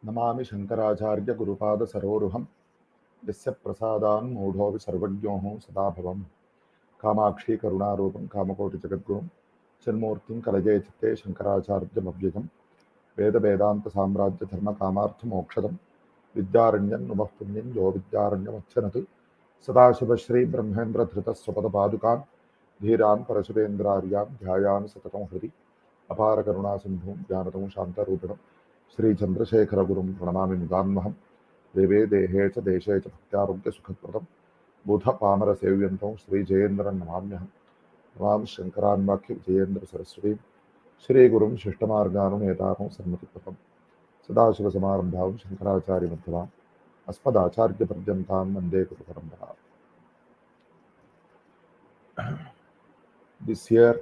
नमामि शंकराचार्य गुरुपाद सरोरुहं यस्य प्रसादान् मूढोऽपि सर्वज्ञोः सदा भवम् कामाक्षी करुणारूपं कामकोटिजगद्गुरुं चिन्मूर्तिं कलये चित्ते शंकराचार्यमव्ययम् वेद वेदांत साम्राज्य धर्म कामार्थ मोक्षदं विद्यारण्यं नुमः पुण्यं यो विद्यारण्यमच्छनत् सदाशिवश्री ब्रह्मेन्द्र धृत स्वपद पादुकान् धीरान् परशुवेन्द्रार्यान् ध्यायान् सततं हृदि अपार करुणा सिंधुं ज्ञानतं शान्तरूपिणं श्री चंद्रशेखर गुरुं प्रणमामि मुदान्महं देवे देहे च देशे च भक्त्यारोग्य सुखप्रदं बुध पामर सेव्यन्तं श्री जयेन्द्रं नमाम्यहं नमामि शंकरान्वाख्य विजयेन्द्र सरस्वतीं श्री गुरुं शिष्टमार्गानुनेतारं सन्मतिप्रदं सदाशिवसमारम्भां शंकराचार्यमध्यमाम् अस्मदाचार्यपर्यन्तां वन्दे गुरुपरम्पराम्. This year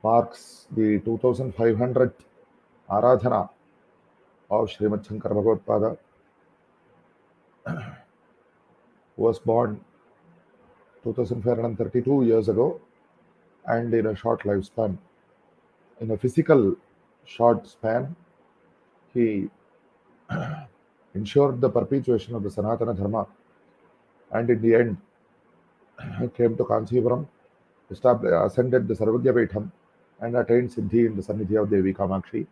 marks the 2500th Aradhana of Shri Shankara Bhagavatpāda, who was born 2532 years ago, and in a short lifespan, in a physical short span, he ensured the perpetuation of the Sanatana Dharma, and in the end came to Kanchipuram, ascended the Sarvagya Peetham, and attained Siddhi in the Sannidhi of Devi Kamakshi.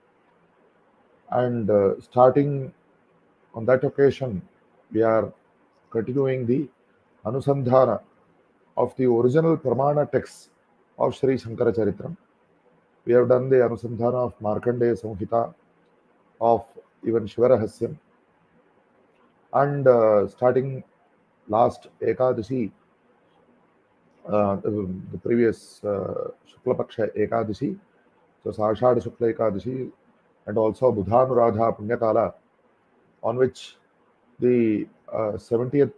And starting on that occasion, we are continuing the Anusandhana of the original Pramana texts of Shri Shankara Charitram. We have done the Anusandhana of Markandeya Samhita, of even Shivarahasyam, and starting last Ekadashi, the previous Shukla Paksha Ekadashi, so Ashadha Shukla Ekadashi, and also Budhanuradha Punyakala, on which the 70th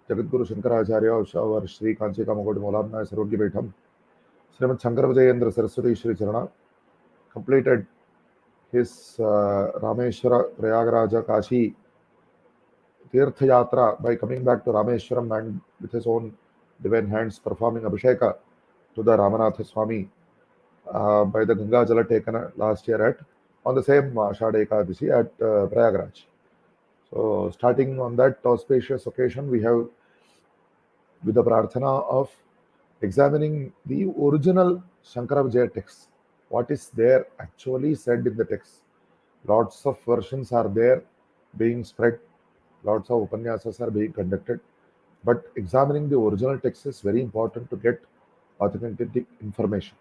Jagadguru Shankaracharya of our Shri Kanchi Kamakoti Molarna Sarvagya Peetham, Srimad Shankara Vijayam Saraswati Shri Charana, completed his Rameshwara Prayagaraja Kashi Tirtha Yatra by coming back to Rameshwaram and with his own divine hands performing Abhisheka to the Ramanatha Swami by the Ganga Jala taken last year on the same Ashadha Ekadashi at Prayagraj. So starting on that auspicious occasion, we have, with the prarthana of examining the original Shankara Vijaya text, what is there actually said in the text. Lots of versions are there being spread, lots of upanyasas are being conducted, but examining the original text is very important to get authentic information.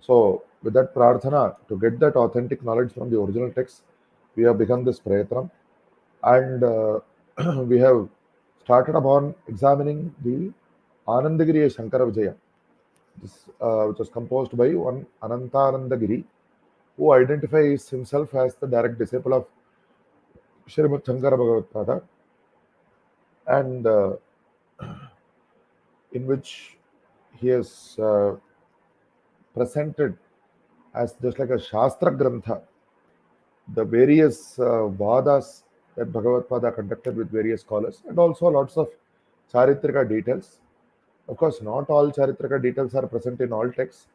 So with that prarthana, to get that authentic knowledge from the original text, we have begun this prayatram, and we have started upon examining the Anandagiriya Shankara Vijayam, which was composed by one Anandagiri, who identifies himself as the direct disciple of Shri Shankara Bhagavatpāda, and in which he has presented as just like a Shastra Grantha the various vadas that Bhagavatpāda conducted with various scholars, and also lots of Charitrika details. Of course, not all Charitrika details are present in all texts,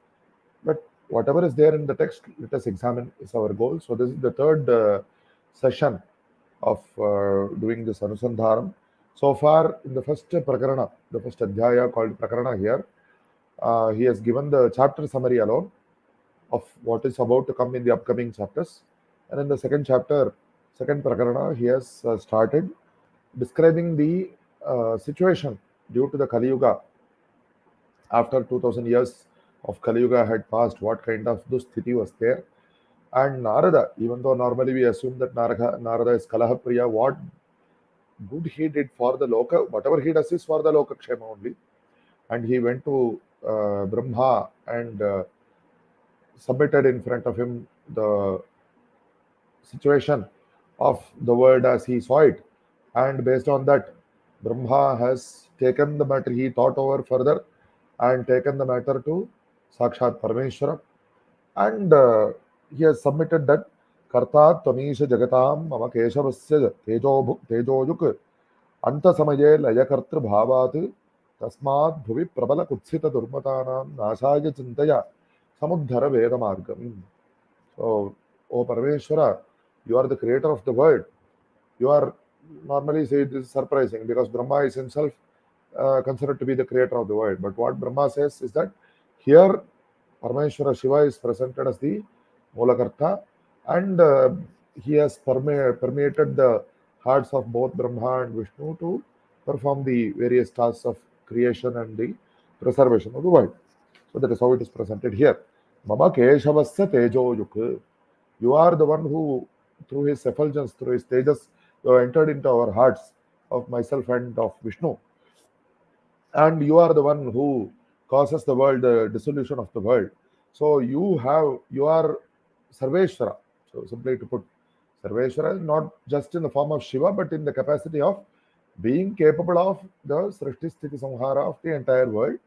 but whatever is there in the text, let us examine, is our goal. So this is the third session of doing this Anusandhanam. So far, in the first Prakarana, the first Adhyaya called Prakarana here, he has given the chapter summary alone of what is about to come in the upcoming chapters. And in the second chapter, second Prakarana, he has started describing the situation due to the Kali Yuga. After 2000 years of Kali Yuga had passed, what kind of Dusthiti was there. And Narada, even though normally we assume that Narada is Kalahapriya, what good he did for the Loka, whatever he does is for the Loka Kshema only. And he went to Brahma and submitted in front of him the situation of the world as he saw it, and based on that, Brahma has taken the matter, he thought over further and taken the matter to Sakshat Parameshwara, and he has submitted that Karta Tamisha Jagatam Mama Keshavasya Tejoyuk Anta Samaye Layakartra Bhavat Tasmat Bhuvi Prabala Kutsita Durmatanam Nashaya Chintaya Samuddhara Veda Margam. So, O Parameshwara, You are the creator of the world. You are normally say this is surprising because Brahma is himself considered to be the creator of the world. But what Brahma says is that here Parameshwara Shiva is presented as the Mulakarta, and he has permeated the hearts of both Brahma and Vishnu to perform the various tasks of creation and the preservation of the world. So that is how it is presented here. Mama Keshavasya Tejo Yuk. You are the one who, through his effulgence, through his tejas, you have entered into our hearts of myself and of Vishnu. And you are the one who causes the world, the dissolution of the world. So you are Sarveshwara. So simply to put, Sarveshwara is not just in the form of Shiva, but in the capacity of being capable of the Srishti Sthiti Samhara of the entire world.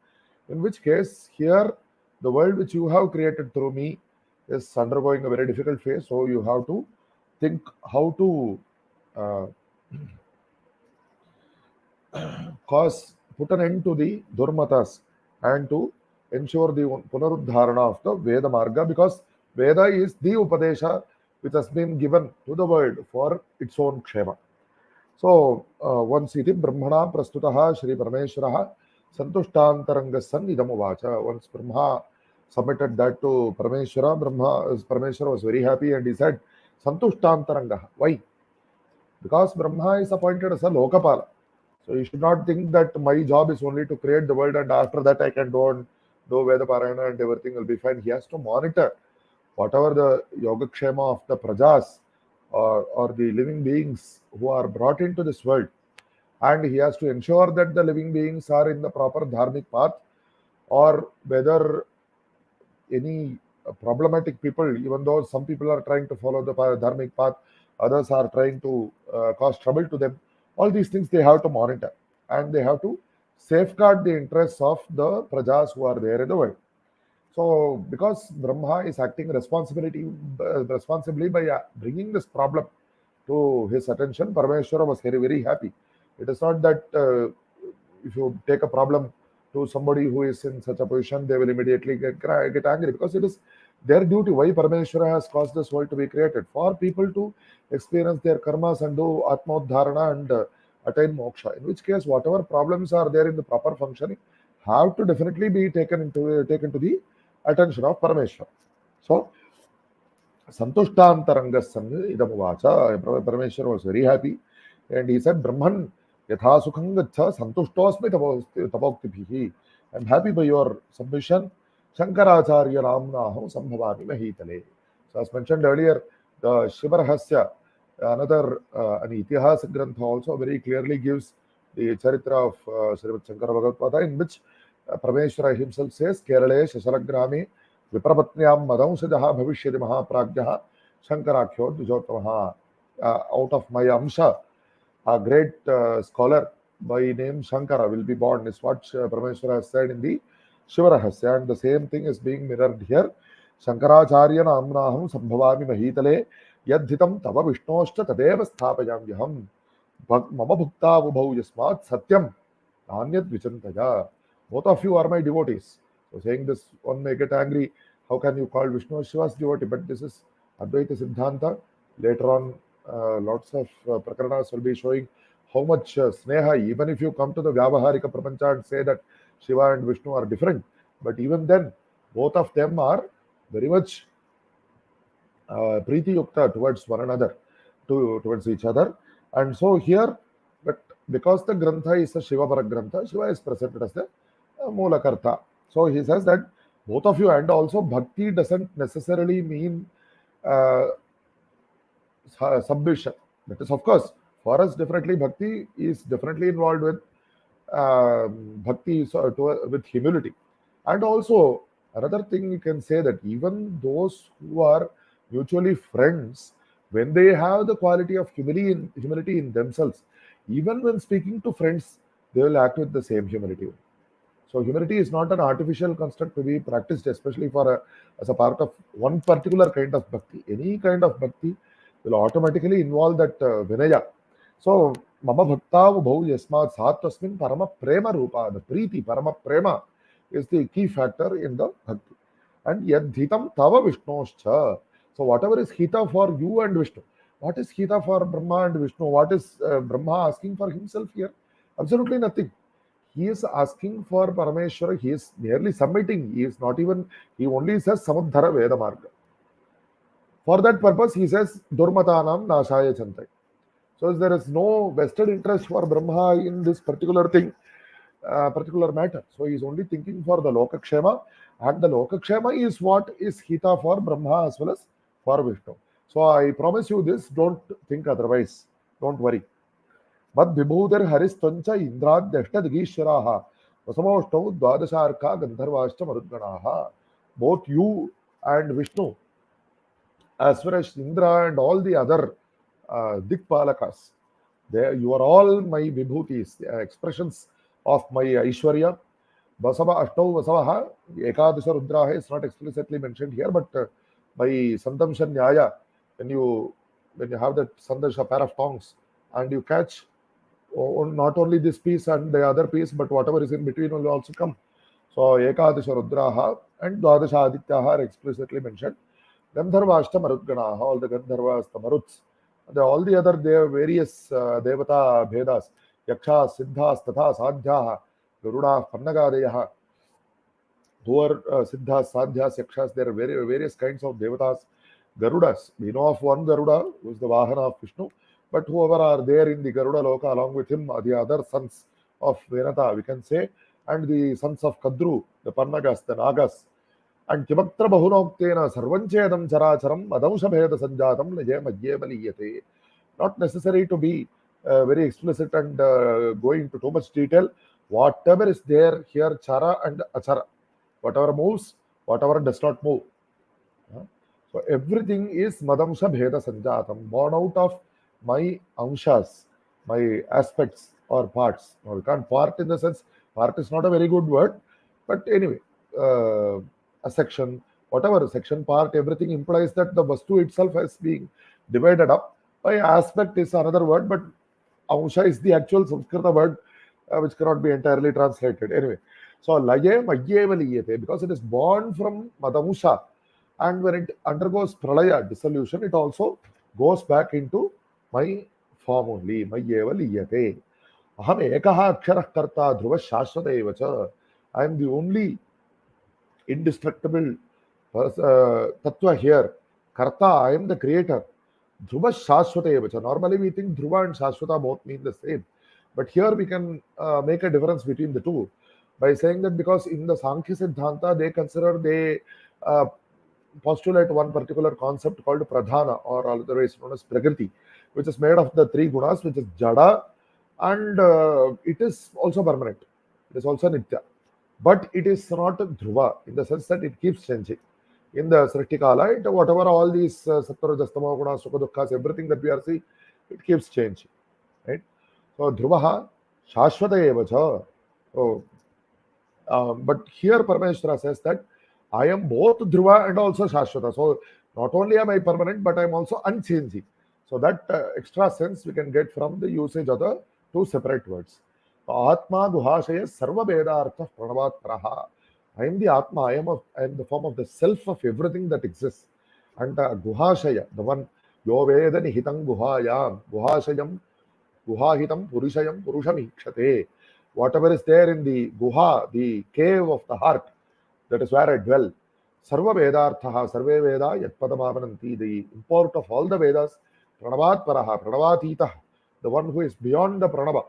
In which case, here the world which you have created through me is undergoing a very difficult phase. So you have to think how to uh, put an end to the durmatas and to ensure the punaruddharana of the Veda Marga, because Veda is the Upadesha which has been given to the world for its own kshema. So once iti Brahmana prastutaha Shri Parameshwaraha Santushtantarangasan idamavacha. Once Brahma submitted that to Parameshwara, Parameshwara was very happy and he said, Santushtantaranga. Why? Because Brahma is appointed as a Lokapala. So you should not think that my job is only to create the world and after that I can do Veda Parayana and everything will be fine. He has to monitor whatever the Yogakshema of the Prajas or the living beings who are brought into this world. And he has to ensure that the living beings are in the proper dharmic path, or whether any problematic people, even though some people are trying to follow the dharmic path, others are trying to cause trouble to them. All these things they have to monitor, and they have to safeguard the interests of the prajas who are there in the world. So, because Brahma is acting responsibly by bringing this problem to his attention, Parameshwara was very, very happy. It is not that if you take a problem to somebody who is in such a position, they will immediately get angry, because it is their duty. Why Parameshwara has caused this world to be created? For people to experience their karmas and do Atmodharana and attain moksha. In which case, whatever problems are there in the proper functioning have to definitely be taken to the attention of Parameshwara. So, Santushtantarangasan idamavacha. Parameshwara was very happy and he said, Brahman yatha sukham gaccha santushtosmi tapoktipihi. I'm happy by your submission. Shankaracharya ramnaham sambhavami mahitale. So as mentioned earlier, the Shiva Rahasya, another an Itihas Grantha, also very clearly gives the charitra of Shri Shankara Bhagavatpāda, in which Parameshwara himself says, Kerale Shasalagrami Viprapatnyam Madamsajaha Bhavishyati Mahapragyaha Shankarakhyo Dvijotamaha. Out of my Amsha, a great scholar by name Shankara will be born, is what Parameshwara has said in the Shiva Rahasya, and the same thing is being mirrored here. Shankaracharya namnaham sambhavami mahitale yadhitam tava vishnoshcha tadeva sthapayamyaham mama bhukta vubhau yasmat satyam nanyat vichantaya. Both of you are my devotees. So saying this, one may get angry. How can you call Vishnu Shiva's devotee? But this is Advaita Siddhanta. Later on, lots of prakaranas will be showing how much sneha, even if you come to the Vyavaharika Prapancha and say that Shiva and Vishnu are different, but even then, both of them are very much Preeti Yukta towards one another, towards each other. And so here, but because the Grantha is a Shiva Paragrantha, Shiva is presented as the Mulakarta. So he says that both of you, and also Bhakti doesn't necessarily mean submission. That is, of course, for us, definitely Bhakti is definitely involved with Bhakti with humility. And also, another thing you can say that even those who are mutually friends, when they have the quality of humility in themselves, even when speaking to friends, they will act with the same humility. So humility is not an artificial construct to be practiced, especially as a part of one particular kind of bhakti. Any kind of bhakti will automatically involve that vinaya. So mama bhakta bhau yasmat sattvasmin parama prema rupa. The preeti, parama prema, is the key factor in the bhakti. And yadhitam tava vishnoscha. So whatever is hita for you and Vishnu, What is Hita for Brahma and Vishnu? What is Brahma asking for himself here? Absolutely nothing. He is asking for Parameshwara. He is merely submitting. He is not even, he only says Samudhara Veda Marga. For that purpose, he says Durmatanam Nashaya Chantai. So there is no vested interest for Brahma in this particular thing, particular matter. So he is only thinking for the Lokakshema, and the Lokakshema is what is Hita for Brahma as well as for Vishnu. So I promise you this, don't think otherwise. Don't worry. Mad Vibhudir Haristvancha Indrad Dashtadgishwaraha Vasamoshtau Dwadasharka Gandharvashta Marudganaha. Both you and Vishnu, as well as Indra and all the other Dikpalakas, you are all my Vibhutis, expressions of my Aishwarya. Vasava Ashtau Vasavaha, Ekadasha Rudraha is not explicitly mentioned here, but by Sandamsha Nyaya, when you have that Sandasha pair of tongues and you catch not only this piece and the other piece, but whatever is in between will also come. So Ekadasha Rudraha and Dwadasha Adityaha are explicitly mentioned. Gandharvashta Marudganaha, all the Gandharvas, the Maruts, all the other various Devata Bhedas, Yakshas, Siddhas, Tatha, Sadhyaha, Garuda, Pannagadeyaha, who are Siddhas, Sadhyas, Yakshas, there are various kinds of Devatas, Garudas. We know of one Garuda, who is the Vahana of Vishnu, but whoever are there in the Garuda Loka along with him are the other sons of Venata, we can say, and the sons of Kadru, the Pannagas, the Nagas. And Kibaktra Bahunoktena Sarvanchedam Characharam Madamsha Bheda Sanjatam Naje Madhye Baliyate. Not necessary to be very explicit and go into too much detail. Whatever is there here, Chara and Achara. Whatever moves, whatever does not move. So everything is Madamsha Bheda Sanjatam, born out of my amshas, my aspects or parts. Now, we can't part in the sense, part is not a very good word, but anyway, a section, whatever section, part, everything implies that the vastu itself has been divided up. By aspect is another word, but amsha is the actual Sanskrita word which cannot be entirely translated. Anyway, so laye magye valiyate, because it is born from madamsha, and when it undergoes pralaya, dissolution, it also goes back into my form only. Mayyeva liyate. Aham ekaha akshara karta dhruva shashvata evacha. I am the only indestructible tattva here. Karta, I am the creator. Dhruva shashvata evacha. Normally we think dhruva and shashvata both mean the same. But here we can make a difference between the two by saying that because in the Sankhya Siddhanta, they postulate one particular concept called pradhana, or otherwise known as prakriti, which is made of the three gunas, which is jada, and it is also permanent. It is also nitya. But it is not dhruva in the sense that it keeps changing. In the Srishtikala, whatever all these Sattva, Rajastama, Gunas, Sukha, Dukkha, everything that we are seeing, it keeps changing. Right? So dhruvaha shashvata evacha. So, but here Parameshwara says that I am both dhruva and also shashvata. So not only am I permanent, but I am also unchanging. So that extra sense we can get from the usage of the two separate words. Atma guhashaya sarva vedartha pranavat praha. I am the Atma, I am the form of the self of everything that exists. And guhashaya, the one, yo veda nihitam guhayam, guhashayam, guhahitam purushayam purusham. Whatever is there in the guha, the cave of the heart, that is where I dwell. Sarva Vedarthaha, Sarve Veda, Yatpadamavananti, the import of all the Vedas, Pranavat Paraha, Pranavatita, the one who is beyond the Pranava.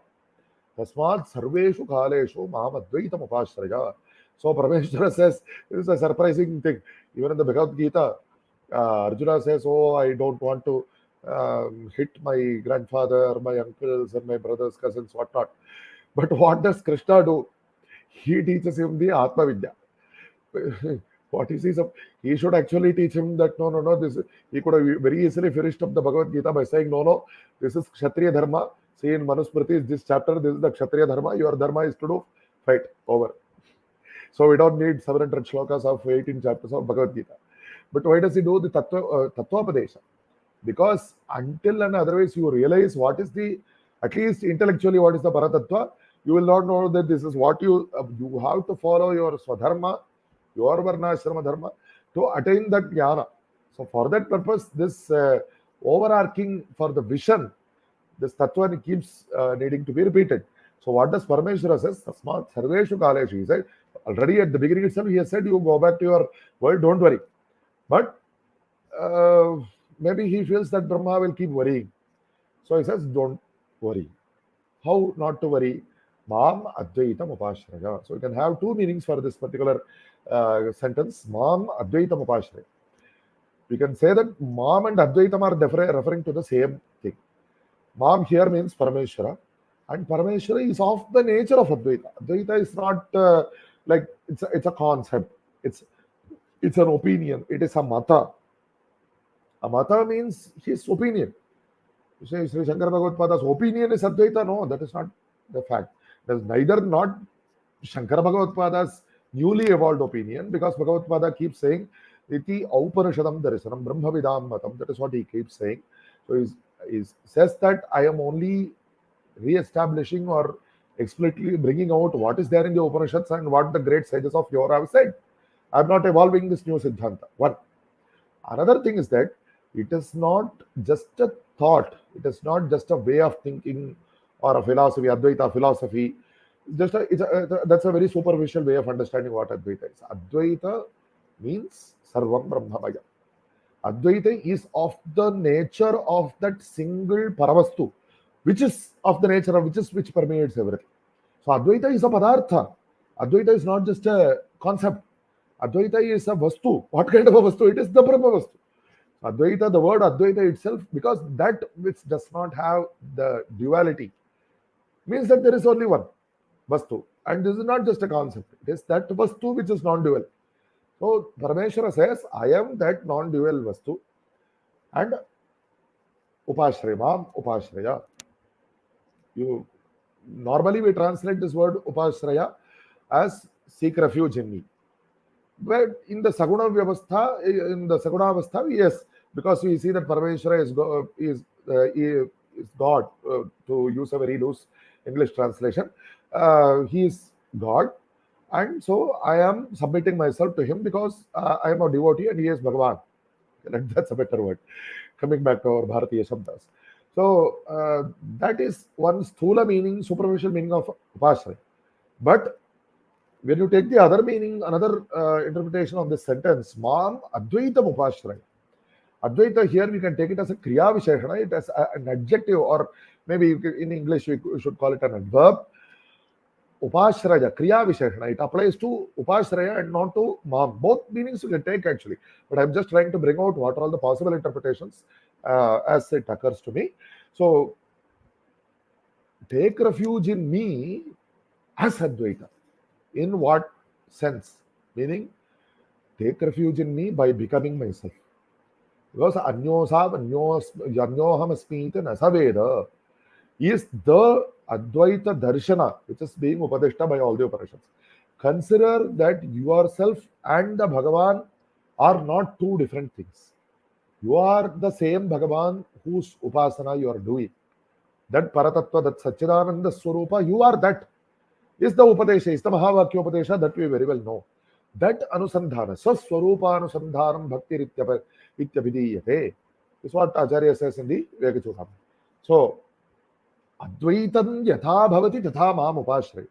Tasmat Sarveshu Kaleshu Mahamadvaitam Upashraya. So Parameshwara says, this is a surprising thing. Even in the Bhagavad Gita, Arjuna says, oh, I don't want to hit my grandfather, my uncles, and my brothers, cousins, whatnot. But what does Krishna do? He teaches him the Atma Vidya. What he sees of, he should actually teach him that no, this, he could have very easily finished up the Bhagavad Gita by saying no, this is Kshatriya Dharma. See, in Manusmriti, this chapter, this is the Kshatriya Dharma. Your Dharma is to do fight, over. So we don't need 700 shlokas of 18 chapters of Bhagavad Gita. But why does he do the Tattvapadesha? Because until and otherwise you realize what is the, at least intellectually, what is the Paratattva, you will not know that this is what you have to follow your Swadharma, your Varna Ashrama Dharma to attain that jnana. So for that purpose, this overarching for the vision, this tattva keeps needing to be repeated. So what does Parameshwara says? Tasmat sarveshu kaleshu. He said, already at the beginning itself, he has said, you go back to your world, don't worry. But maybe he feels that Brahma will keep worrying. So he says, don't worry. How not to worry? Mam Advaitam Upashraya. So you can have two meanings for this particular sentence. Mam Advaitam Upashraya. We can say that Mam and Advaitam are referring to the same thing. Mam here means Parameshwara, and Parameshwara is of the nature of Advaita. Advaita is not like it's a concept. It's an opinion. It is a mata. A mata means his opinion. You say Shri Shankara Bhagavatpāda's opinion is Advaita. No, that is not the fact. That is neither not Shankara Bhagavatpāda's newly evolved opinion, because Bhagavatpāda keeps saying, Iti Aupanishadam Darisanam Brahmavidam Matam. That is what he keeps saying. So he says that I am only re-establishing or explicitly bringing out what is there in the Upanishads and what the great sages of yore have said. I am not evolving this new Siddhanta. One. Another thing is that it is not just a thought. It is not just a way of thinking or a philosophy, Advaita philosophy. That's a very superficial way of understanding what Advaita is. Advaita means Sarvam Brahmamaya. Advaita is of the nature of that single Paravastu, which is of the nature of which permeates everything. So Advaita is a Padartha. Advaita is not just a concept. Advaita is a Vastu. What kind of a Vastu? It is the Brahma Vastu. Advaita, the word Advaita itself, because that which does not have the duality, means that there is only one Vastu. And this is not just a concept. It is that Vastu which is non-dual. So Parameshwara says, I am that non-dual Vastu. And Upashraya, Mam Upashraya. Normally we translate this word Upashraya as seek refuge in me. But in the Saguna Avastha, yes, because we see that Parameshwara is God, to use a very loose English translation. He is God, and so I am submitting myself to him because I am a devotee and he is Bhagavan. That's a better word. Coming back to our Bharatiya Shabdas. So that is one sthula meaning, superficial meaning of Upashraya. But when you take the other meaning, another interpretation of this sentence, Mam Advaitam Upashraya. Advaita here we can take it as a Kriya Visheshana, it as an adjective, or maybe in English we should call it an adverb. Upashraya, Kriya Visheshana, it applies to Upashraya and not to Mam. Both meanings you can take actually, but I'm just trying to bring out what are all the possible interpretations as it occurs to me. So, take refuge in me as Advaita. In what sense? Meaning, take refuge in me by becoming myself. Because Anyoham Asmita Nasaveda is the Advaita Darshana, which is being Upadishta by all the Upanishads. Consider that yourself and the Bhagavan are not two different things. You are the same Bhagavan whose Upasana you are doing. That Paratattva, that Satchidananda Swarupa, you are that. Is the Upadesha, is the Mahavakya Upadesha that we very well know. That Anusandhana, Swaswarupa Anusandhanam Bhakti Ityabhidiyate is what Acharya says in the Vegachudam. So, Advaitam Yatha Bhavati Tatha Mam Upashraya.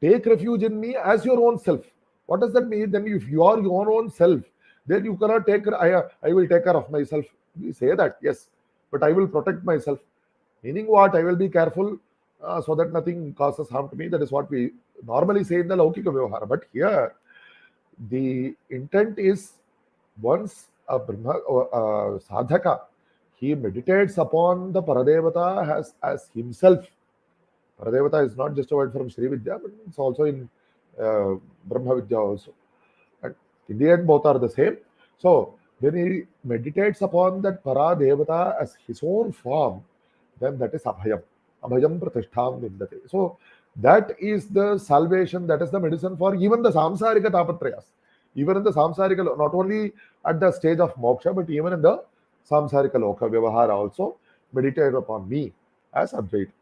Take refuge in me as your own self. What does that mean? Then if you are your own self, then you cannot take, I will take care of myself. We say that, yes, but I will protect myself. Meaning what? I will be careful so that nothing causes harm to me. That is what we normally say in the Laukika Vyavahara. But here, the intent is once a sadhaka, he meditates upon the Paradevata as himself. Paradevata is not just a word from Sri Vidya, but it's also in Brahma Vidya also. And in the end, both are the same. So, when he meditates upon that Paradevata as his own form, then that is Abhayam. Abhayam Pratishtham Vindate. So, that is the salvation, that is the medicine for even the Samsarika Tapatrayas. Even in the Samsarika, not only at the stage of moksha, but even in the Samsarika Loka Vyavahara also, meditate upon me as Advaita.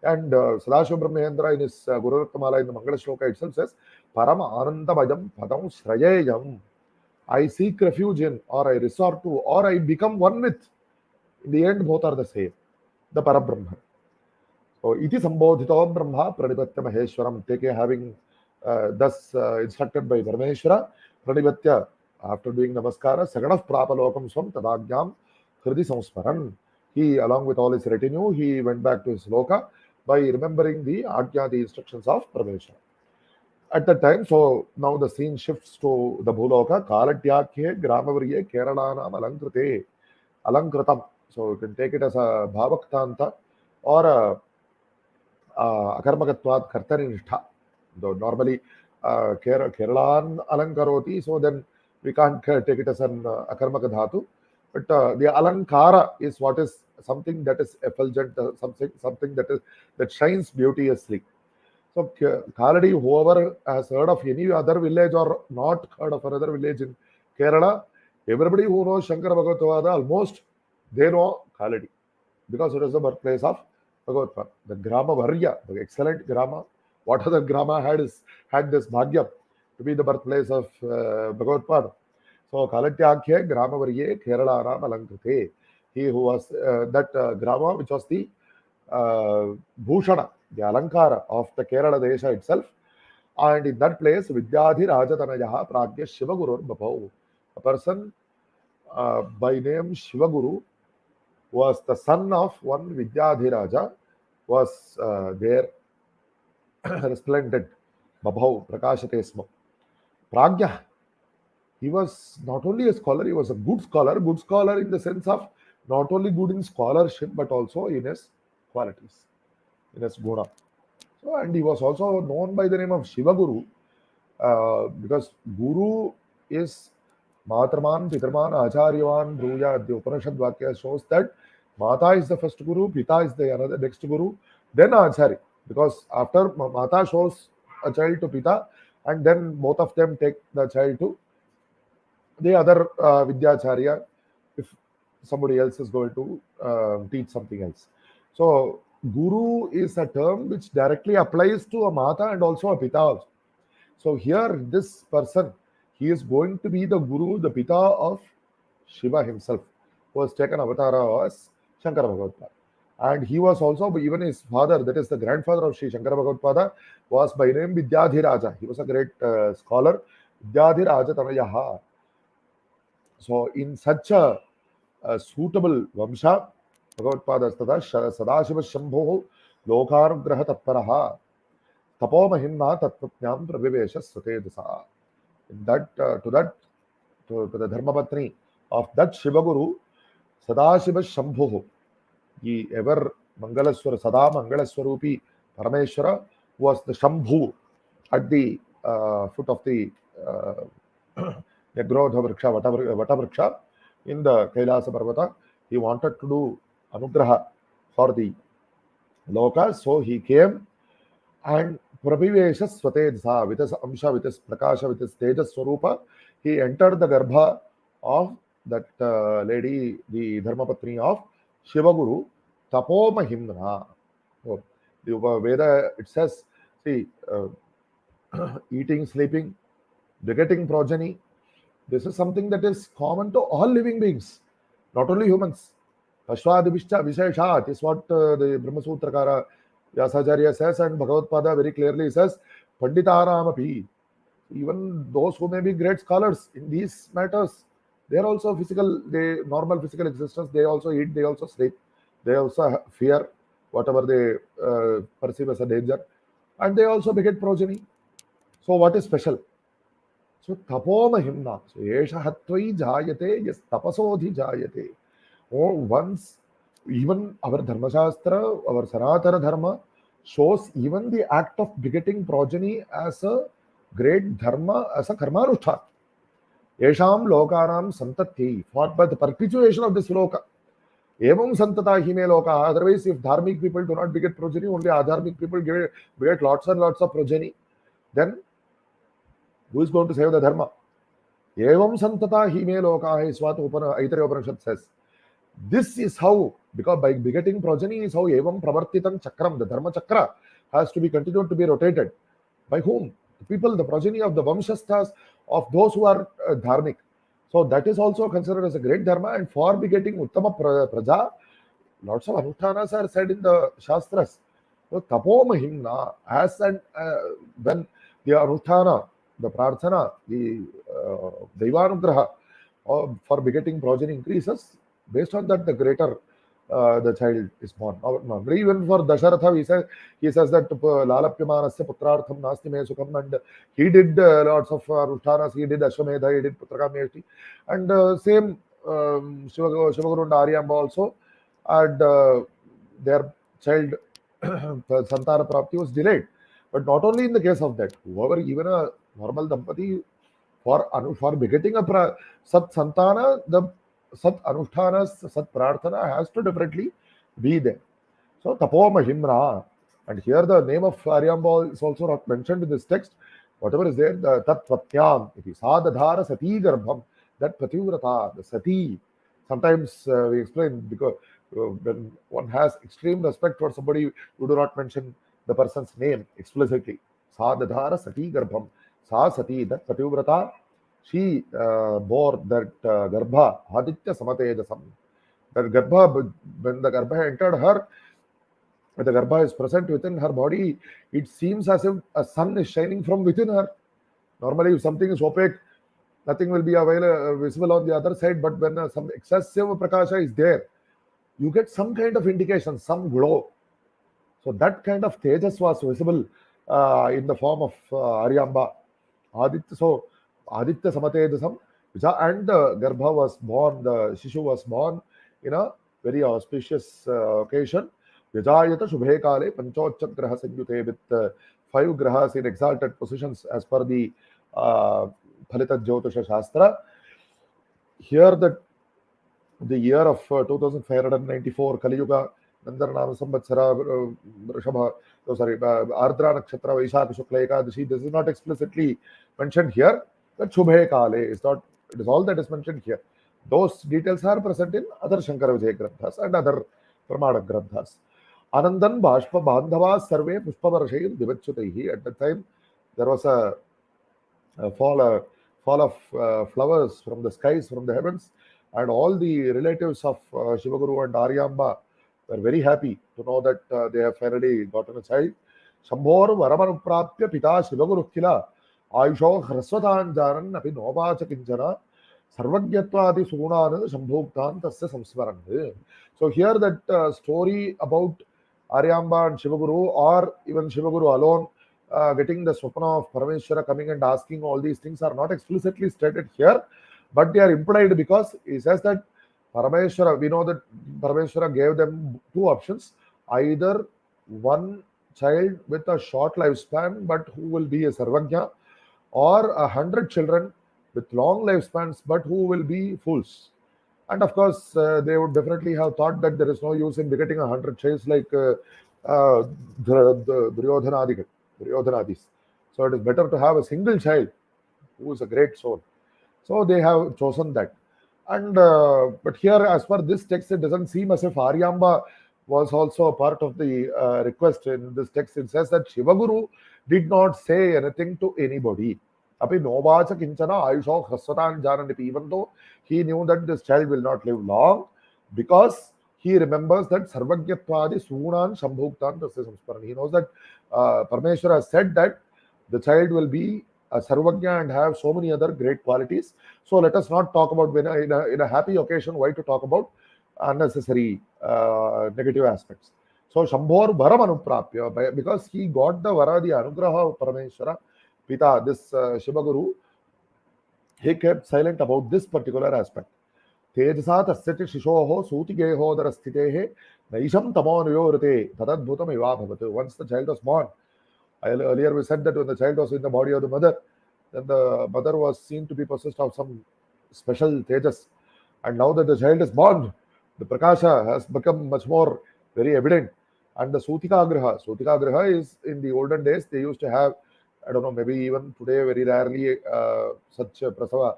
And Sadashiva Brahmayendra in his Guru Ratnamala in the Mangala Shloka itself says, Parama Anandavajam Padam Shrayayam. I seek refuge in, or I resort to, or I become one with. In the end, both are the same, the Parabrahma. So, iti sambodhito Brahma pranipatya Maheshwaram, having thus instructed by Parameshwara, pranipatya, after doing namaskara, saganaf prapalokam swam tadajnam hridi samsmaran. He, along with all his retinue, he went back to his loka by remembering the ajna, the instructions of Parameshwara. At that time, so now the scene shifts to the Bhuloka, Kalatyakhe Gramavarye Keralanam Alankrite, Alankritam. So you can take it as a Bhavaktanta or a Akarmagatvat Kartari Nishtha. Though normally Keralan Alankaroti, so then we can't take it as an Akarmakadhatu. But the Alankara is what is something that is effulgent, something that shines beauteously. So, Kaladi, whoever has heard of any other village or not heard of another village in Kerala, everybody who knows Shankara Bhagavatpāda, almost they know Kaladi, because it is the birthplace of Bhagavatpāda. The Grama Varya, the excellent Grama, what other Grama had this Bhagyam to be the birthplace of Bhagavatpāda. So, Kalatyakhe Grama Varye Kerala Ram Alankrite. He who was that Grama, which was the Bhushana, the Alankara of the Kerala Desha itself, and in that place, Vidyadhi Rajatanayaha Pragya Shivaguru Bapau. A person by name Shivaguru was the son of one Vidyadhi Raja, was there resplendent, Babhau, Prakashatesma. Pragya, he was not only a scholar, he was a good scholar in the sense of not only good in scholarship, but also in his qualities, in his guna. So, and he was also known by the name of Shivaguru, because Guru is Matraman, Pitraman, Acharyavan, Bruya. The Upanishad Vakya shows that Mata is the first Guru, Pita is the another next Guru, then Acharya. Because after Mata shows a child to Pita, and then both of them take the child to the other Vidyacharya, if somebody else is going to teach something else. So, Guru is a term which directly applies to a Mata and also a Pita also. So, here this person, he is going to be the Guru, the Pita of Shiva himself, who has taken avatara as Shankara Bhagavatpāda. And he was also, even his father, that is the grandfather of Shri Shankara Bhagavatpāda, was by name Vidyadhi Raja. He was a great scholar, Vidyadhi Raja Tanayaha. So, in such a suitable Vamsha, Bhagavatpāda Sadashiva Shambho Lokanugraha Tatparaha Tapo Mahimna Tatpatnyam Pravivesha Swate. In that, to the Dharmapatni of that Shivaguru, Sadashiva Shambho, the ever Mangalaswara, Sada Mangalaswarupi Parameshwara, was the Shambhu at the foot of the Negrodha Vriksha, Vata Vriksha in the Kailasa Parvata. He wanted to do Anugraha for the Loka, so he came and Prabhivesha Swatedsa, with his Amsha, with his Prakasha, with his Tejas Swarupa, he entered the Garbha of that lady, the Dharmapatni of Shivaguru, Tapo Mahimna. So, the Veda, it says, see, eating, sleeping, begetting progeny, this is something that is common to all living beings, not only humans. Ashwadibishcha Visheshat is what the Brahmasutrakara Vyasacharya says, and Bhagavatpāda very clearly says, Panditaram. Even those who may be great scholars in these matters, they are also normal physical existence, they also eat, they also sleep, they also fear whatever they perceive as a danger, and they also beget progeny. So, what is special? So, tapo mahimna. So, yesha hatvai jayate, yes, tapasodhi jayate. Oh, once, even our Dharmashastra, our Sanatana Dharma shows even the act of begetting progeny as a great dharma, as a karmanushthan. Yesham lokaram santati, fought by the perpetuation of this loka. Evam santata hime loka. Otherwise, if dharmic people do not beget progeny, only adharmic people beget lots and lots of progeny, then who is going to save the dharma? Evam santata hime loka is what Aitareya Upanishad says. This is how, because by begetting progeny is how evam pravartitam chakram, the dharma chakra has to be continued to be rotated. By whom? The people, the progeny of the Vamshasthas, of those who are dharmic. So that is also considered as a great dharma. And for begetting Uttama Praja, lots of anushtanas are said in the Shastras. So tapo mahimna, as and when the anushtana, the prarthana, the daivanugraha for begetting progeny increases, based on that the greater the child is born. Now, even for Dasharatha, he says that lalapyamanasya putrartham nasti me sukham, and he did lots of anushtanas, he did Ashwamedha, he did Putrakameshti, and same Shivaguru and Aryamba also, and their child Santana Prapti was delayed. But not only in the case of that, whoever, even a normal Dampati, for begetting a Sat Santana, the Sat Anushtanas, Sat Prarthana has to definitely be there. So Tapo Mahimra, and here the name of Aryamba is also not mentioned in this text. Whatever is there, the Tat Patyam, it is Sadadhara Sati Garbham, that Pativrata, the Sati. Sometimes we explain, because when one has extreme respect for somebody, you do not mention the person's name explicitly. Sadadhara Sati Garbham, Sa Sati, that Pativrata, she bore that Garbha, Aditya Samatejasam. That Garbha, when the Garbha entered her, the Garbha is present within her body, it seems as if a sun is shining from within her. Normally, if something is opaque, nothing will be visible on the other side, but when some excessive prakasha is there, you get some kind of indication, some glow. So that kind of tejas was visible in the form of Aryamba. Aditya, so Aditya Samatejasam, and the Garbha was born, the Shishu was born in a very auspicious occasion. Vijayata Shubhe Kale Panchocha Graha Sanyute, with 5 grahas in exalted positions as per the Phalita Jyotisha Shastra. Here the year of 2594 Kali Yuga, Nandarnama Samvatsara, Rishabha, Ardra Nakshatra, Vaishakha Shukla Ekadashi, this is not explicitly mentioned here. But Shubhe Kale is not, it is all that is mentioned here. Those details are present in other Shankara Vijaya Granthas and other Pramana Granthas. Anandan Bhashpa Bandhava Sarve Pushpavarshayir Divachyutaihi. At that time, there was a fall of flowers from the skies, from the heavens, and all the relatives of Shivaguru and Aryamba were very happy to know that they have finally gotten a child. Shambhor Varamanuprapya Pita Shivaguru Kila Ayusho Hrasvatan Jaran Api Novacha Kinchana Sarvagyatwadi Sunanand Shambhuktan Tasya Samsmaran. So here that story about Aryamba and Shivaguru, or even Shivaguru alone, getting the swapna of Parameshwara coming and asking all these things, are not explicitly stated here, but they are implied, because he says that Parameshwara, we know that Parameshwara gave them 2 options, either one child with a short lifespan but who will be a Sarvagya, or 100 children with long lifespans but who will be fools. And of course, they would definitely have thought that there is no use in begetting 100 childs like Duryodhanadis. So it is better to have a single child who is a great soul. So they have chosen that. And but here, as per this text, it doesn't seem as if Aryamba was also a part of the request. In this text, it says that Shivaguru did not say anything to anybody. Api novacha kinchana ayusho hrasvatan jananipi, even though he knew that this child will not live long, because he remembers that sarvagyatwadi sunan shambhuktan tasya samsmaran. He knows that Parameshwara has said that the child will be a sarvagya and have so many other great qualities. So let us not talk about, in a happy occasion, why to talk about unnecessary negative aspects. So Shambhor Varam Anuprapya, because he got the Vara, the Anugraha of Parameshwara, Pita, this Shivaguru, he kept silent about this particular aspect. Tejasa tasyati shishoho sutigeho darasthitehe naisham tamonuyorate tadadbhutam ivabhavatu. Once the child was born, earlier we said that when the child was in the body of the mother, then the mother was seen to be possessed of some special tejas. And now that the child is born, the prakasha has become much more very evident. And the Sutika Graha is, in the olden days, they used to have, I don't know, maybe even today, very rarely, such a prasava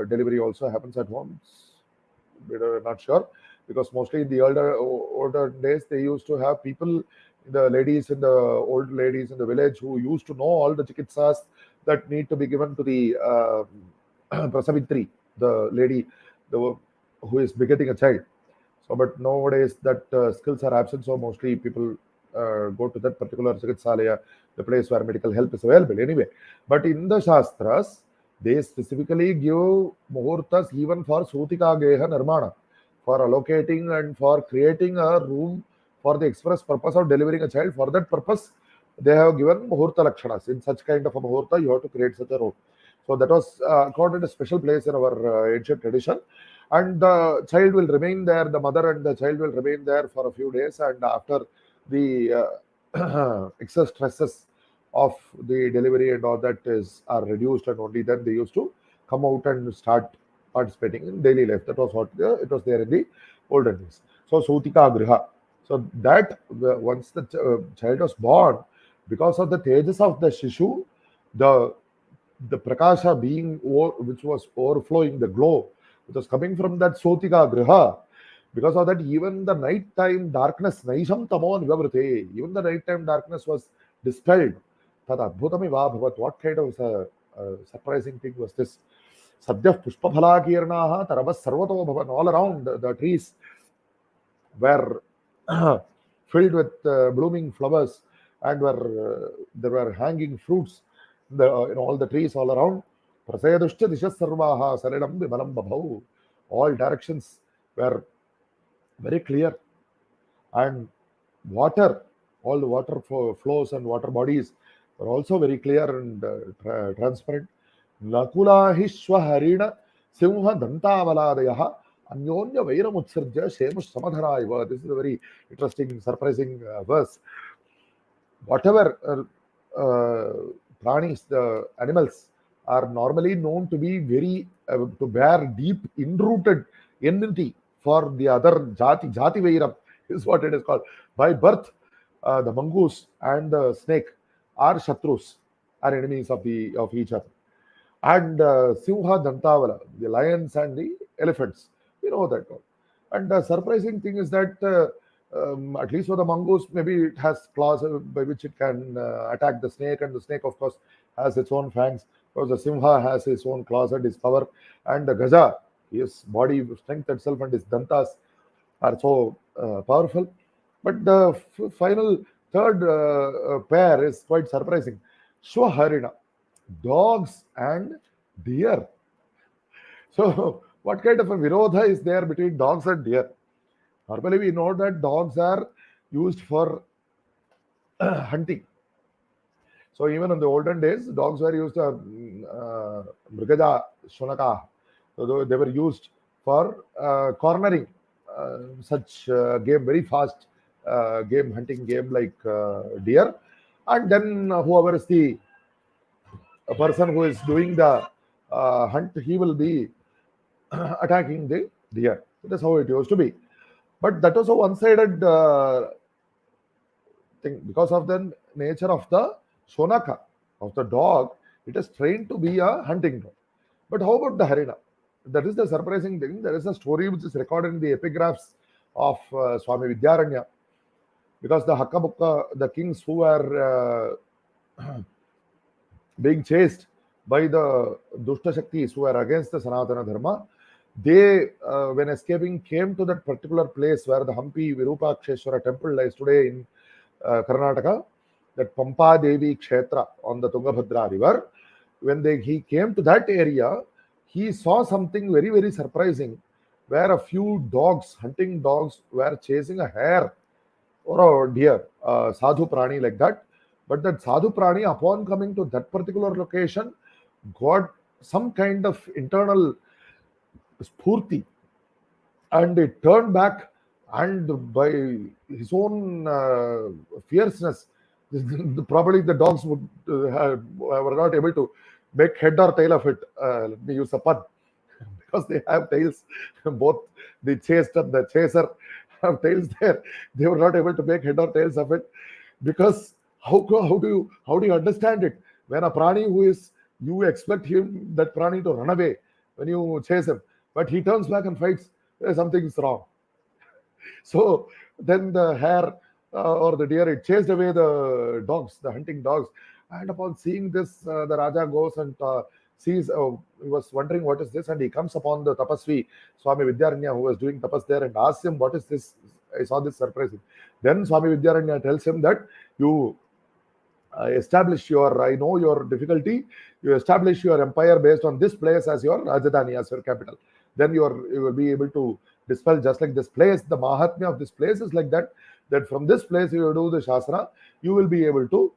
delivery also happens at homes. We're not sure, because mostly in the older days, they used to have people, the old ladies in the village, who used to know all the chikitsas that need to be given to the prasavitri. the lady who is begetting a child. So, but nowadays that skills are absent, so mostly people go to that particular chikitsalaya, the place where medical help is available anyway. But in the Shastras, they specifically give muhurtas even for Sutika Geha Nirmana, for allocating and for creating a room for the express purpose of delivering a child. For that purpose, they have given muhurta lakshanas. In such kind of a muhurta, you have to create such a room. So that was accorded a special place in our ancient tradition. And the child will remain there, the mother and the child will remain there for a few days, and after the excess stresses of the delivery and all that are reduced, and only then they used to come out and start participating in daily life. That was what it was there in the olden days. So Sutika Griha. So that once the child was born, because of the tejas of the Shishu, the prakasha being which was overflowing, the glow which was coming from that Sotika Griha, because of that, even the nighttime darkness, Naisham Tamon Vivavrite, even the nighttime darkness was dispelled. Tad Adbhutami Bhavat, what kind of surprising thing was this? Sadyah Pushpaphala Kirnaha, Tarabas Sarvato Bhavan, all around the trees were filled with blooming flowers, and there were hanging fruits in all the trees all around. Prasayadushcha dishas sarvaha saridam vimalam babhau. All directions were very clear, and water, all the water flows and water bodies were also very clear and transparent. Nakula hishwa harina simha dantavaladaya anyonya vairamutsarja shemush samadharaiva. This is a very interesting, surprising verse. Whatever pranis, the animals, are normally known to be very to bear deep inrooted enmity for the other jati. Jati vairam is what it is called. By birth, the mongoose and the snake are shatrus, are enemies of each other. And Simha Dantavala, the lions and the elephants, we know that one. And the surprising thing is that at least for the mongoose, maybe it has claws by which it can attack the snake, and the snake, of course, has its own fangs. Because the Simha has its own claws and his power, and the Gaja, his body strength itself and his dantas are so powerful. But the final third pair is quite surprising. Shwaharina, dogs and deer. So, what kind of a virodha is there between dogs and deer? Normally, we know that dogs are used for hunting. So, even in the olden days, dogs were used mrigaja shunaka. So, they were used for cornering such game, very fast game, hunting game like deer. And then whoever is the person who is doing the hunt, he will be attacking the deer. That's how it used to be. But that was a one-sided thing. Because of the nature of the shonaka, of the dog, it is trained to be a hunting dog. But how about the harina? That is the surprising thing. There is a story which is recorded in the epigraphs of Swami Vidyaranya. Because the Hakabukka, the kings who were being chased by the Dushta Shaktis who were against the Sanatana Dharma, they, when escaping, came to that particular place where the Hampi Virupaksheshwara temple lies today in Karnataka, that Pampa Devi Kshetra on the Tungabhadra river. When he came to that area, he saw something very, very surprising, where a few dogs, hunting dogs, were chasing a hare or a deer, sadhu prani like that. But that sadhu prani, upon coming to that particular location, got some kind of internal spurti, and it turned back, and by his own fierceness, probably the dogs were not able to make head or tail of it. Let me use a pun, because they have tails. Both the chased and the chaser have tails there. They were not able to make head or tails of it, because how do you understand it when a prani who is, you expect that prani to run away when you chase him, but he turns back and fights. Something is wrong. So then the hare or the deer, it chased away the dogs, the hunting dogs. And upon seeing this, the Raja goes and sees, he was wondering what is this, and he comes upon the tapasvi Swami Vidyaranya who was doing tapas there, and asks him, what is this? I saw this surprising. Then Swami Vidyaranya tells him that you establish your, I know your difficulty, you establish your empire based on this place as your Rādhanā, as your capital. Then you will be able to dispel just like this place. The Mahatmya of this place is like that, that from this place you do the Shasana, you will be able to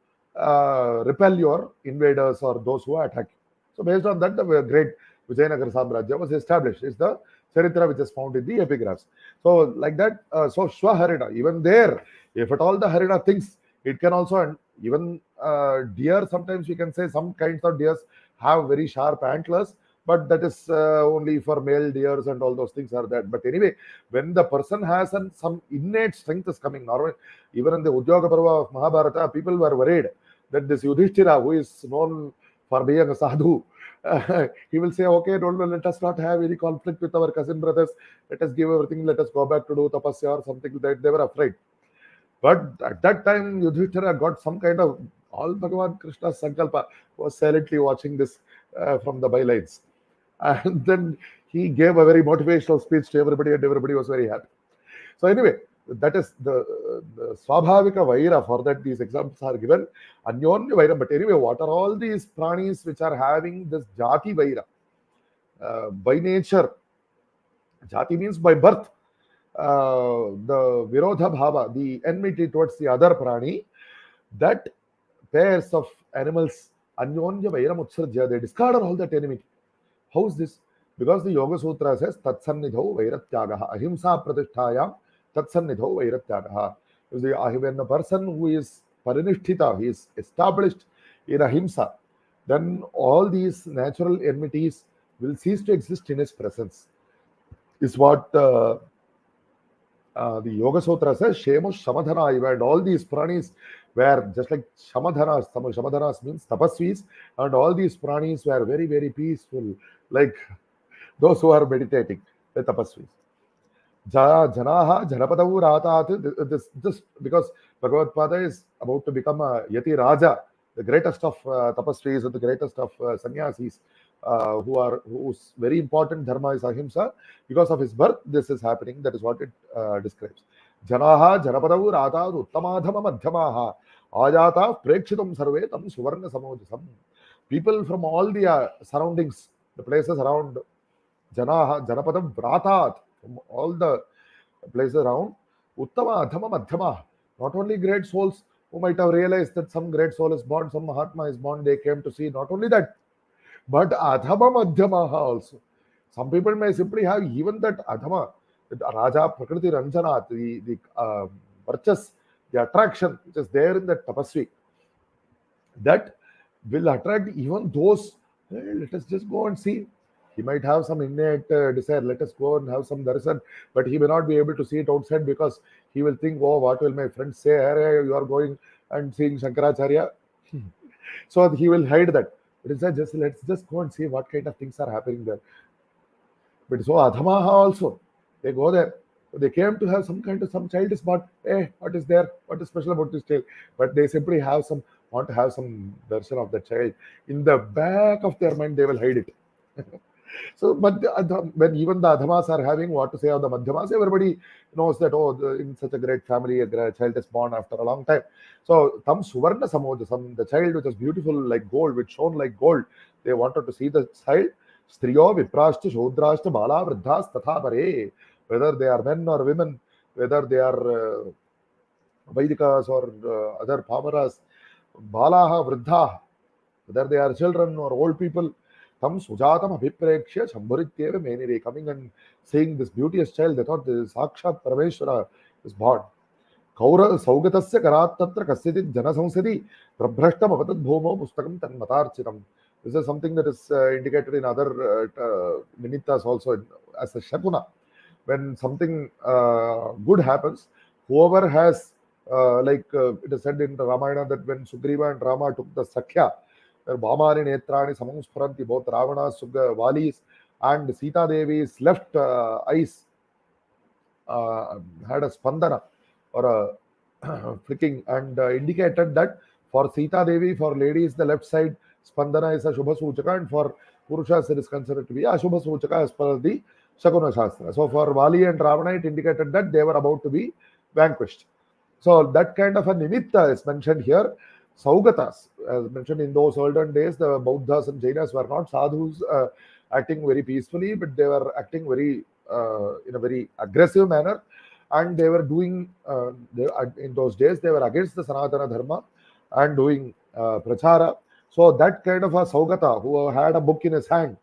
repel your invaders or those who attack you. So based on that, the great Vijayanagar Samrajya was established. It's the Charitra which is found in the epigraphs. So like that, so Shwa Harina, even there, if at all the Harina thinks, it can also, even deer, sometimes we can say some kinds of deers have very sharp antlers, but that is only for male deers and all those things are that. But anyway, when the person has some innate strength is coming, normally, even in the Udyoga Parva of Mahabharata, people were worried that this Yudhishthira, who is known for being a sadhu, he will say, okay, let us not have any conflict with our cousin brothers, let us give everything, let us go back to do tapasya or something like that. They were afraid. But at that time, Yudhishthira got some kind of, all Bhagavan Krishna's Sankalpa, was silently watching this from the bylines. And then he gave a very motivational speech to everybody, and everybody was very happy. So anyway, that is the Swabhavika Vaira. For that, these examples are given. Anyonya Vaira. But anyway, what are all these pranis which are having this Jati Vaira? By nature, Jati means by birth. The Virodha Bhava, the enmity towards the other prani, that pairs of animals, Anyonya Vairam Utsarja, they discard all that enmity. How is this? Because the Yoga Sutra says, Tatsannidho Vairatyagaha, Ahimsa Pratisthayam, Tatsannidho Vairatyagaha. When a person who is Parinishtita, he is established in Ahimsa, then all these natural enmities will cease to exist in his presence. Is what the Yoga Sutra says, Shemush Shamadhana, and all these pranis were just like Shamadhanas. Shamadhanas means tapasvis, and all these pranis were very, very peaceful, like those who are meditating, the tapasvis. Janaha Janapadavu Ratat, this because Bhagavatpāda is about to become a Yati Raja, the greatest of tapasvis and the greatest of sannyasis, whose very important dharma is ahimsa. Because of his birth, this is happening. That is what it describes. Janaha Janapadavu Ratat Uttamadhama Madhyamaha Ajata Prekshitam Sarve Tam Suvarna Samojasam. People from all the surroundings, the places around Janaha, Janapadam Vratat, from all the places around, Uttama, Adhama, Madhyama, not only great souls who might have realized that some great soul is born, some Mahatma is born, they came to see, not only that, but Adhama Madhyamaha also. Some people may simply have even that Adhama, that Raja Prakriti Ranjana, the purchase, the attraction which is there in that tapasvi, that will attract even those, hey, let us just go and see. He might have some innate desire, let us go and have some darshan, but he may not be able to see it outside because he will think, oh, what will my friends say? Hey, you are going and seeing Shankaracharya. So he will hide that. But instead, let's just go and see what kind of things are happening there. But so Adhamaha also, they go there. They came to have some child is born. Hey, what is there? What is special about this child? But they simply want to have some darshan of the child. In the back of their mind, they will hide it. So, but when even the Adhamas are having what to say of the Madhyamas, everybody knows that, oh, in such a great family, a child is born after a long time. So, Tam Suvarna Samojasam, the child which is beautiful like gold, which shone like gold, they wanted to see the child. Striyo Viprashta Shodrashta Bala Vriddhas Tatha Pare, whether they are men or women, whether they are Vaidikas or other Pamaras, Balaha Vriddha, whether they are children or old people. Tam Sujatam Abhiprekshya Shambhurityeva Menire, coming and seeing this beauteous child, they thought this Sakshat Parameshwara is born. Kaura Saugatasya Karat Tatra Kasyadit Jana Samsadi Prabhrashtam Avatad Bhomo Pustakam Tan Matarchitam. This is something that is indicated in other Nimittas also as a Shakuna. When something good happens, whoever has, it is said in Ramayana that when Sugriva and Rama took the Sakhya, Bhamani Netrani Samanspharanti, both Ravana, Valis, and Sita Devi's left eyes had a spandana or a flicking, and indicated that for Sita Devi, for ladies, the left side Spandana is a Shubha Suchaka, and for Purushas it is considered to be a Shubha Suchaka as per the Shakuna Shastra. So for Vali and Ravana, it indicated that they were about to be vanquished. So that kind of a nimitta is mentioned here. Saugatas, as mentioned in those olden days, the Bauddhas and Jainas were not sadhus acting very peacefully, but they were acting very in a very aggressive manner, and they were doing in those days they were against the Sanatana Dharma and doing prachara. So that kind of a Saugata who had a book in his hand,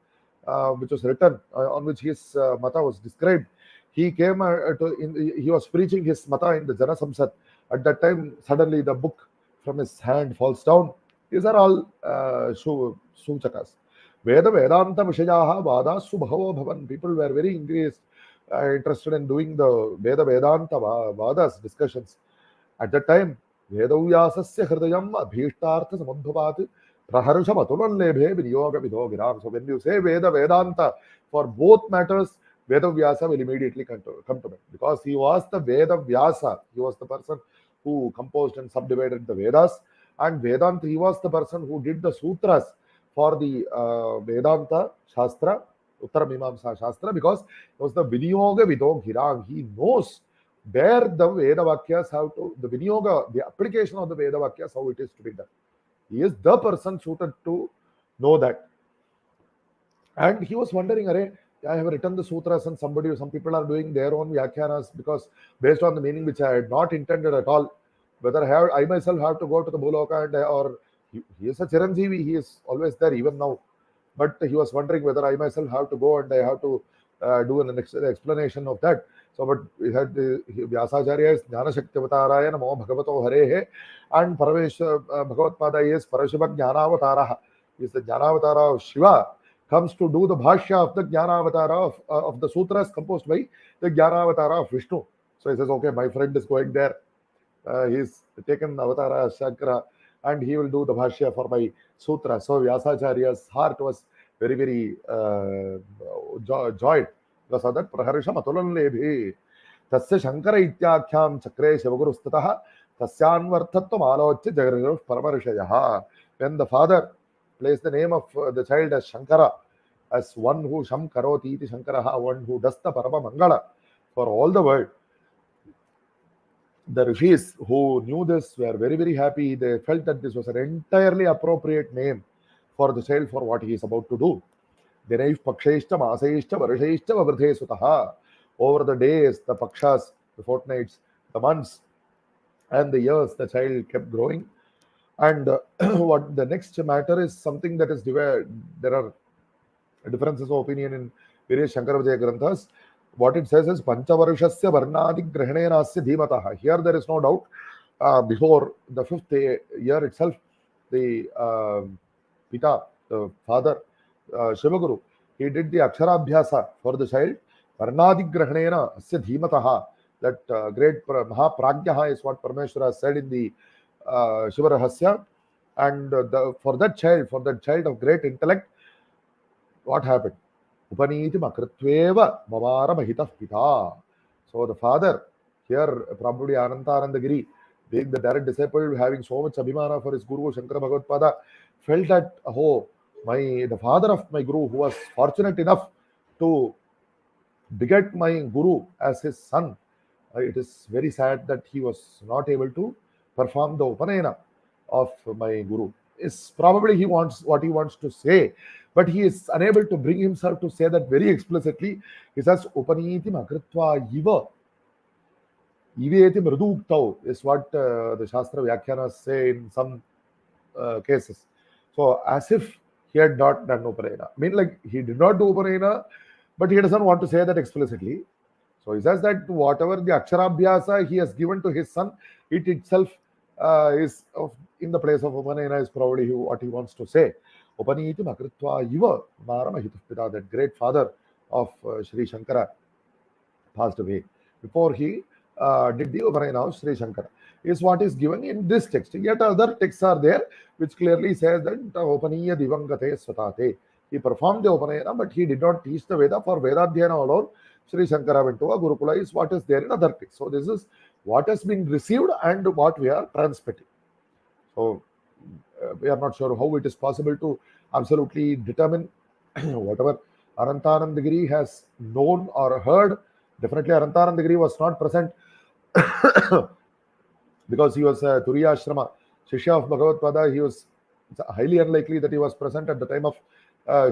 which was written on which his mata was described, he came he was preaching his mata in the Jana Samsat. At that time, suddenly the book from his hand falls down. These are all Suchakas. Veda Vedanta Vishayaha Vadas Subhavo Bhavan. People were very interested in doing the Veda Vedanta Vadas discussions. At that time, Vedavyasasya Hridayam Abhishtartha Samudbhavat Praharsham Atulan Lebhe Vinyoga Vidho Giram. So when you say Veda Vedanta, for both matters, Veda Vyasa will immediately come to me, because he was the Veda Vyasa. He was the person who composed and subdivided the Vedas, and Vedanta, he was the person who did the sutras for the Vedanta Shastra, Uttara Mimamsa Shastra, because he was the Vinyoga Vidho Girang. He knows where the Veda Vakyas have to, the Vinyoga, the application of the Veda Vakyas, how it is to be done. He is the person suited to know that. And he was wondering, I have written the sutras and some people are doing their own vyakhyanas because based on the meaning which I had not intended at all. Whether I myself have to go to the Bhuloka or he is a Chiranjeevi, he is always there even now. But he was wondering whether I myself have to go and I have to do an explanation of that. So, but we had the Vyasacharya is Jnana Shaktivataraya Namo Bhagavato Harehe, and Bhagavatpāda is Parashiva Jnanavatara. He is the Jnanavatara of Shiva, comes to do the bhashya of the Jnanavatara of the sutras composed by the Jnanavatara of Vishnu. So he says, okay, my friend is going there. He's taken Avatara as Shankara, and he will do the bhashya for my sutra. So Vyasacharya's heart was very, very joyed. Because of that, Praharisham Atulan Lebhi Tasya Shankara Ityakhyam Chakre Shivagurustataha Tasyanvarthatvam Alochya Jagarirush Paramarishaya. When the father placed the name of the child as Shankara, as one who Sham Karoti iti Shankaraha, one who does the Parama Mangala for all the world, the rishis who knew this were very, very happy. They felt that this was an entirely appropriate name for the child for what he is about to do. Dinaiv Paksheshta Maseshta Varasheshta Vavrithe Sutaha. Over the days, the Pakshas, the fortnights, the months, and the years, the child kept growing. And what the next matter is something that is divided. There are differences of opinion in various Shankara Vijayam Granthas. What it says is Panchavarshasya Varnadi Grahanenasya Dhimataha. Here there is no doubt. Before the 5th year itself, the Pita, the father, Shivaguru, he did the Aksharabhyasa for the child. Varnadi Grahanena Asya Dhimataha. That great Mahapragyaha is what Parameshwara said in the Shivarahasya. And for that child of great intellect, what happened? Upaniti Makritveva Mamara Mahitah Pita. So the father, here probably Anandagiri, being the direct disciple, having so much abhimana for his Guru Shankara Bhagavatpāda, felt that, the father of my Guru, who was fortunate enough to beget my Guru as his son, it is very sad that he was not able to perform the Upanayana of my Guru. Is probably what he wants to say, but he is unable to bring himself to say that very explicitly. He says, Upaniti Makritva Yiva. Iveti Mruduktau is what the Shastra Vyakhyanas say in some cases. So, as if he had not done Upanayana. I mean, like, he did not do Upanayana, but he doesn't want to say that explicitly. So, he says that whatever the Aksharabhyasa he has given to his son, it itself is in the place of Upanayana is probably what he wants to say. Upaniti Makritva Yiva Marama Hitupita, that great father of Shri Shankara, passed away before he did the Upanayana of Shri Shankara, is what is given in this text. Yet other texts are there which clearly says that Upaniya Divangate Svatate. He performed the Upanayana, but he did not teach the Veda. For Vedadhyana alone, Shri Shankara went to a Gurukula, is what is there in other texts. So this is what has been received and what we are transmitting. So we are not sure how it is possible to absolutely determine whatever Anandagiri has known or heard. Definitely Anandagiri was not present because he was a Turiya Sharma, Shishya of Bhagavatpāda. He was, it's highly unlikely that he was present at the time of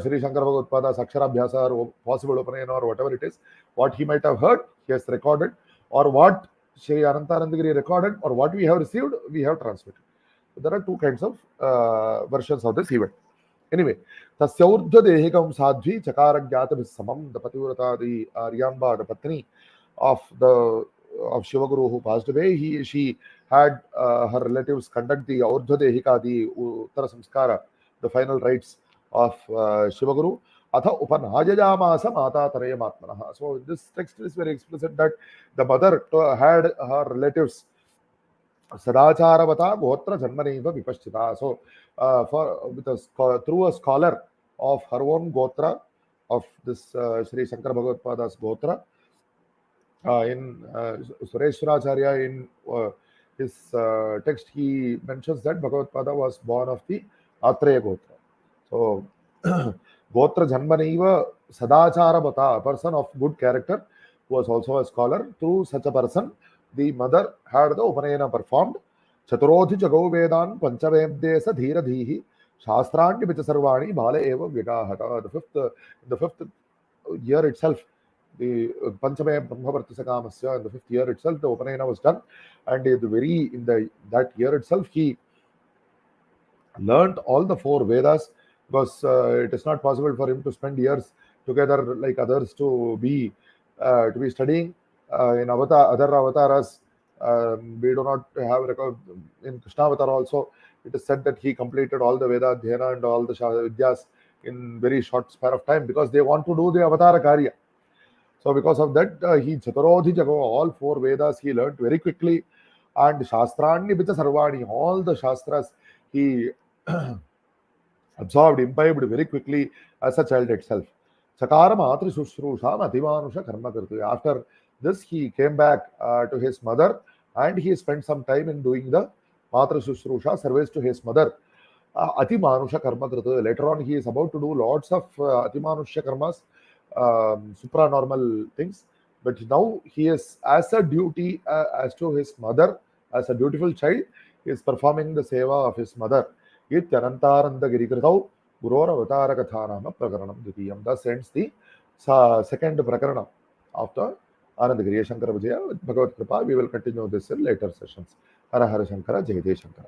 Shri Shankara Bhagavatpāda's Aksharabhyasa or possible Upanayana or whatever it is. What he might have heard, he has recorded, or what Shri Anandagiri recorded, or what we have received, we have transmitted. So there are two kinds of versions of this event. Anyway, tasyaurdhadehikam sadhvi chakaragyatabhis samam, the Pativrata, the Aryamba, the Patni of Shivaguru who passed away, she had her relatives conduct the Urdhadehika, the Uttara Samskara, the final rites of Shivaguru. Atha upanajayamasa mata tarayamatmanaha. So this text is very explicit that the mother had her relatives Sadacharavata Gotra Janmaneva Vipashchita. So, through a scholar of her own Gotra, of this Shri Shankara Bhagavatpāda's Gotra, in Sureshwaracharya, in his text, he mentions that Bhagavatpāda was born of the Atreya Gotra. So, Gotra Janmaneva Sadacharavata, a person of good character, who was also a scholar. Through such a person, the mother had the Upanayana performed. Chaturodhi Jago Vedan Panchavebdesa Dhira Dhihi Shastrani Vichasarvani Bala Eva Vigahata. The fifth year itself, the Panchame Brahmavartasakamasya, in the 5th year itself, the Upanayana was done. And in that year itself, he learnt all the 4 Vedas, because it is not possible for him to spend years together like others to be studying. In other avatars, we do not have record. In Krishna avatar also, it is said that he completed all the Veda Dhyana and all the Vidyas in very short span of time, because they want to do the avatar karya. So because of that, he Chaturodhi Jago, all 4 Vedas he learnt very quickly, and Shastrani Bicha Sarvani, all the Shastras he absorbed, imbibed very quickly as a child itself. Sakara Matri Sushrusha Matimanusha Karma Kirtu. After this, he came back to his mother, and he spent some time in doing the Matra Sushrusha, service to his mother. Atimanusha Karma Kirtu. Later on, he is about to do lots of Atimanusha Karmas, supranormal things. But now he is, as a duty, as to his mother, as a dutiful child, he is performing the seva of his mother. Anandagiri Kritau Guror Avatara Kathanama Prakaranam Dvitiyam. Thus ends the second Prakaranam of the Anandagiriya Shankara Vijayam with Bhagavad Kripa. We will continue this in later sessions. Hara Hara Shankara, Jai Jai Shankara.